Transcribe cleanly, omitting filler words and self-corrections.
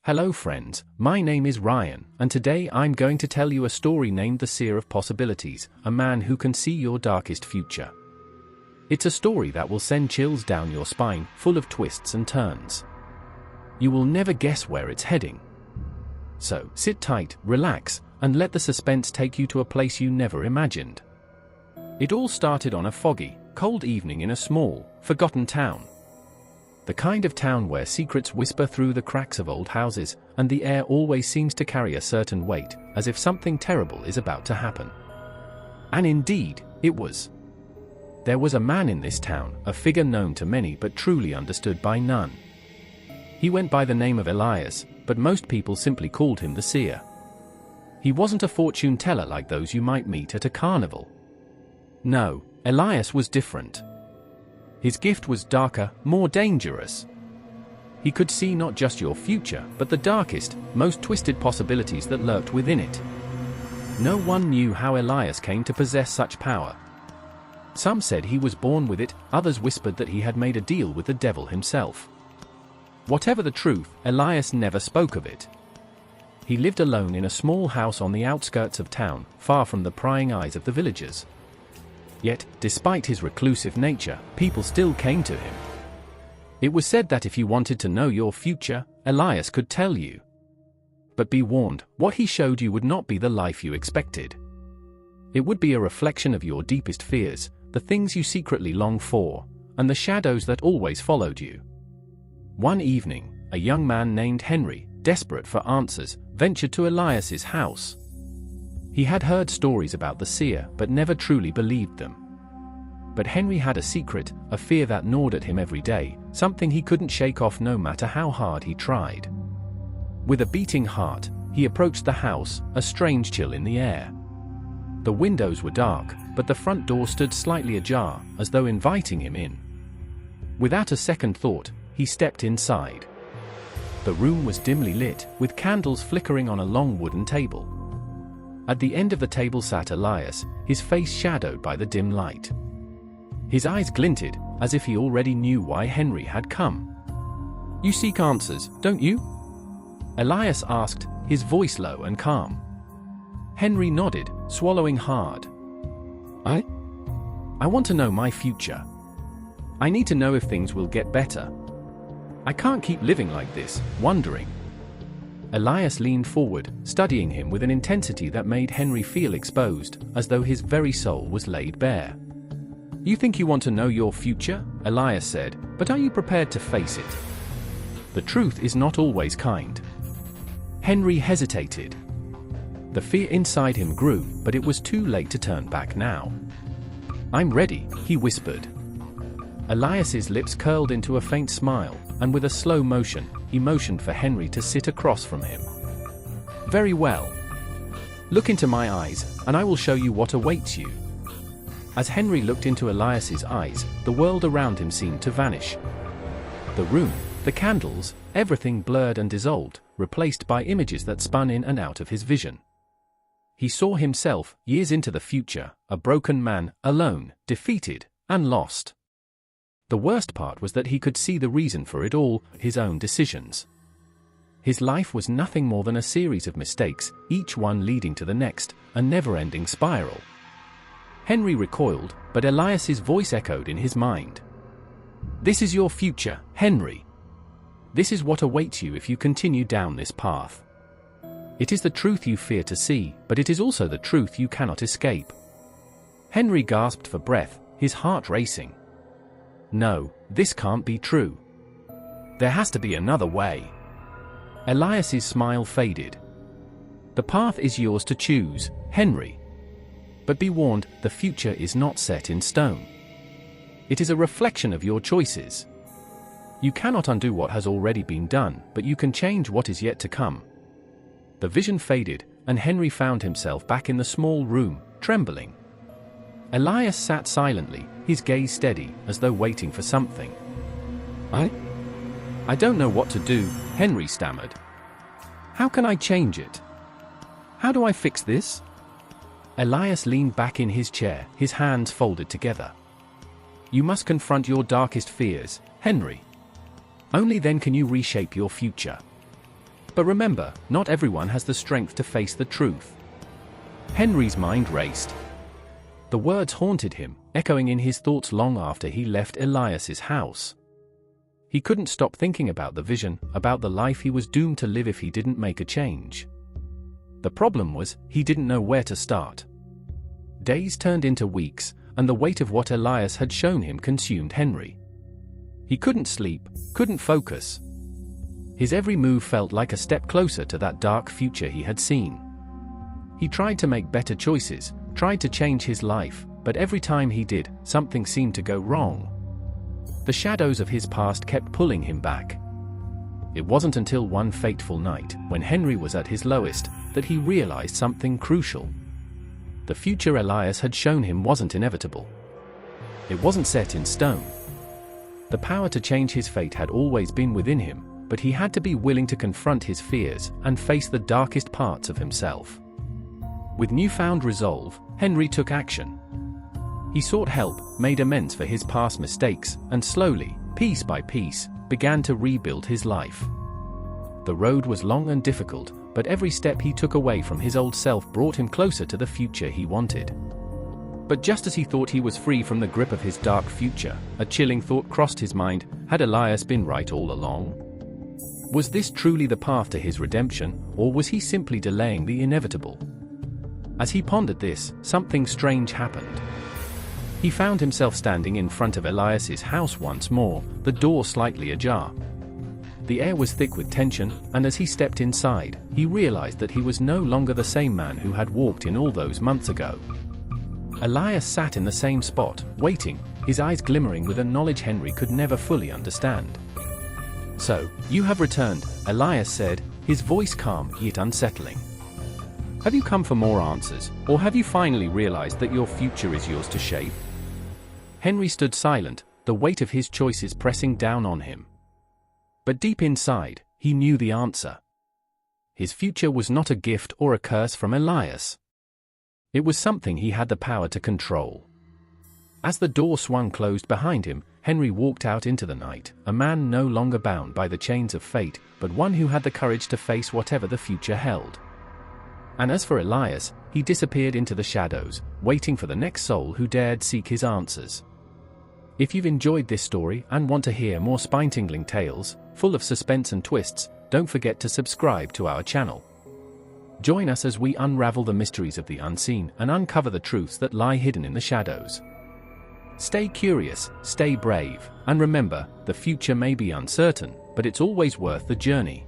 Hello friends, my name is Ryan, and today I'm going to tell you a story named The Seer of Possibilities, a man who can see your darkest future. It's a story that will send chills down your spine, full of twists and turns. You will never guess where it's heading. So, sit tight, relax, and let the suspense take you to a place you never imagined. It all started on a foggy, cold evening in a small, forgotten town. The kind of town where secrets whisper through the cracks of old houses, and the air always seems to carry a certain weight, as if something terrible is about to happen. And indeed, it was. There was a man in this town, a figure known to many but truly understood by none. He went by the name of Elias, but most people simply called him the Seer. He wasn't a fortune teller like those you might meet at a carnival. No, Elias was different. His gift was darker, more dangerous. He could see not just your future, but the darkest, most twisted possibilities that lurked within it. No one knew how Elias came to possess such power. Some said he was born with it, others whispered that he had made a deal with the devil himself. Whatever the truth, Elias never spoke of it. He lived alone in a small house on the outskirts of town, far from the prying eyes of the villagers. Yet, despite his reclusive nature, people still came to him. It was said that if you wanted to know your future, Elias could tell you. But be warned, what he showed you would not be the life you expected. It would be a reflection of your deepest fears, the things you secretly long for, and the shadows that always followed you. One evening, a young man named Henry, desperate for answers, ventured to Elias's house. He had heard stories about the seer, but never truly believed them. But Henry had a secret, a fear that gnawed at him every day, something he couldn't shake off no matter how hard he tried. With a beating heart, he approached the house, a strange chill in the air. The windows were dark, but the front door stood slightly ajar, as though inviting him in. Without a second thought, he stepped inside. The room was dimly lit, with candles flickering on a long wooden table. At the end of the table sat Elias, his face shadowed by the dim light. His eyes glinted, as if he already knew why Henry had come. "You seek answers, don't you?" Elias asked, his voice low and calm. Henry nodded, swallowing hard. I want to know my future. I need to know if things will get better. I can't keep living like this, wondering." Elias leaned forward, studying him with an intensity that made Henry feel exposed, as though his very soul was laid bare. "You think you want to know your future?" Elias said, "but are you prepared to face it? The truth is not always kind." Henry hesitated. The fear inside him grew, but it was too late to turn back now. "I'm ready," he whispered. Elias's lips curled into a faint smile, and with a slow motion, he motioned for Henry to sit across from him. "Very well. Look into my eyes, and I will show you what awaits you." As Henry looked into Elias's eyes, the world around him seemed to vanish. The room, the candles, everything blurred and dissolved, replaced by images that spun in and out of his vision. He saw himself, years into the future, a broken man, alone, defeated, and lost. The worst part was that he could see the reason for it all, his own decisions. His life was nothing more than a series of mistakes, each one leading to the next, a never-ending spiral. Henry recoiled, but Elias's voice echoed in his mind. "This is your future, Henry. This is what awaits you if you continue down this path. It is the truth you fear to see, but it is also the truth you cannot escape." Henry gasped for breath, his heart racing. "No, this can't be true. There has to be another way." Elias's smile faded. "The path is yours to choose, Henry. But be warned, the future is not set in stone. It is a reflection of your choices. You cannot undo what has already been done, but you can change what is yet to come." The vision faded, and Henry found himself back in the small room, trembling. Elias sat silently, his gaze steady, as though waiting for something. I don't know what to do," Henry stammered. "How can I change it? How do I fix this?" Elias leaned back in his chair, his hands folded together. "You must confront your darkest fears, Henry. Only then can you reshape your future. But remember, not everyone has the strength to face the truth. Henry's mind raced. The words haunted him, echoing in his thoughts long after he left Elias's house. He couldn't stop thinking about the vision, about the life he was doomed to live if he didn't make a change. The problem was, he didn't know where to start. Days turned into weeks, and the weight of what Elias had shown him consumed Henry. He couldn't sleep, couldn't focus. His every move felt like a step closer to that dark future he had seen. He tried to make better choices, tried to change his life, but every time he did, something seemed to go wrong. The shadows of his past kept pulling him back. It wasn't until one fateful night, when Henry was at his lowest, that he realized something crucial. The future Elias had shown him wasn't inevitable. It wasn't set in stone. The power to change his fate had always been within him, but he had to be willing to confront his fears and face the darkest parts of himself. With newfound resolve, Henry took action. He sought help, made amends for his past mistakes, and slowly, piece by piece, began to rebuild his life. The road was long and difficult, but every step he took away from his old self brought him closer to the future he wanted. But just as he thought he was free from the grip of his dark future, a chilling thought crossed his mind: had Elias been right all along? Was this truly the path to his redemption, or was he simply delaying the inevitable? As he pondered this, something strange happened. He found himself standing in front of Elias's house once more, the door slightly ajar. The air was thick with tension, and as he stepped inside, he realized that he was no longer the same man who had walked in all those months ago. Elias sat in the same spot, waiting, his eyes glimmering with a knowledge Henry could never fully understand. "So, you have returned," Elias said, his voice calm yet unsettling. "Have you come for more answers, or have you finally realized that your future is yours to shape?" Henry stood silent, the weight of his choices pressing down on him. But deep inside, he knew the answer. His future was not a gift or a curse from Elias. It was something he had the power to control. As the door swung closed behind him, Henry walked out into the night, a man no longer bound by the chains of fate, but one who had the courage to face whatever the future held. And as for Elias, he disappeared into the shadows, waiting for the next soul who dared seek his answers. If you've enjoyed this story and want to hear more spine-tingling tales, full of suspense and twists, don't forget to subscribe to our channel. Join us as we unravel the mysteries of the unseen and uncover the truths that lie hidden in the shadows. Stay curious, stay brave, and remember, the future may be uncertain, but it's always worth the journey.